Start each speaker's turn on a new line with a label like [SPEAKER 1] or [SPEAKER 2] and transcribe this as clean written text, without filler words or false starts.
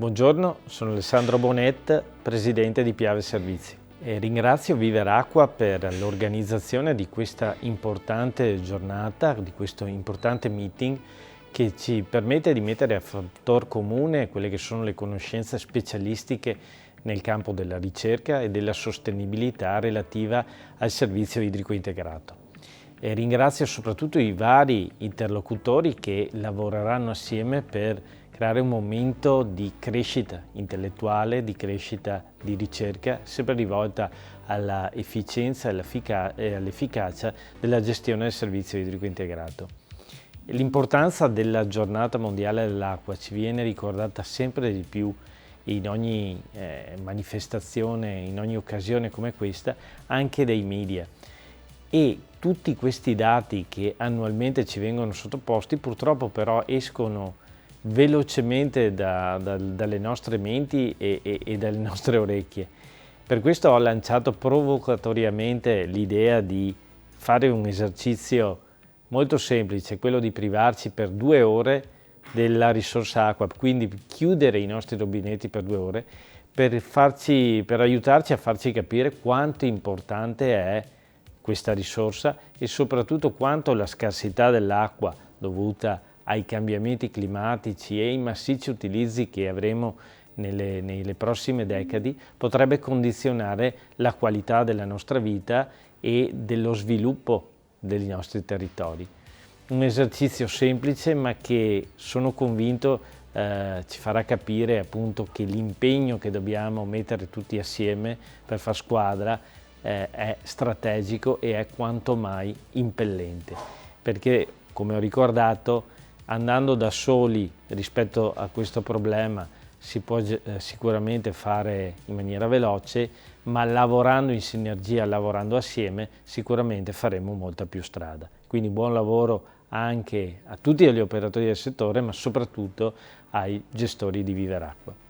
[SPEAKER 1] Buongiorno, sono Alessandro Bonet, presidente di Piave Servizi e ringrazio Viveracqua per l'organizzazione di questa importante giornata, di questo importante meeting che ci permette di mettere a fattor comune quelle che sono le conoscenze specialistiche nel campo della ricerca e della sostenibilità relativa al servizio idrico integrato. E ringrazio soprattutto i vari interlocutori che lavoreranno assieme per creare un momento di crescita intellettuale, di crescita di ricerca, sempre rivolta alla efficienza e all'efficacia della gestione del servizio idrico integrato. L'importanza della giornata mondiale dell'acqua ci viene ricordata sempre di più in ogni manifestazione, in ogni occasione come questa, anche dai media. E tutti questi dati che annualmente ci vengono sottoposti purtroppo però escono velocemente dalle nostre menti e dalle nostre orecchie. Per questo ho lanciato provocatoriamente l'idea di fare un esercizio molto semplice, quello di privarci per 2 ore della risorsa acqua, quindi chiudere i nostri rubinetti per 2 ore per aiutarci a farci capire quanto importante è questa risorsa e soprattutto quanto la scarsità dell'acqua dovuta ai cambiamenti climatici e ai massicci utilizzi che avremo nelle prossime decadi potrebbe condizionare la qualità della nostra vita e dello sviluppo dei nostri territori. Un esercizio semplice ma che sono convinto ci farà capire appunto che l'impegno che dobbiamo mettere tutti assieme per far squadra è strategico e è quanto mai impellente, perché come ho ricordato andando da soli rispetto a questo problema si può sicuramente fare in maniera veloce, ma lavorando in sinergia, lavorando assieme, sicuramente faremo molta più strada. Quindi buon lavoro anche a tutti gli operatori del settore, ma soprattutto ai gestori di Viveracqua.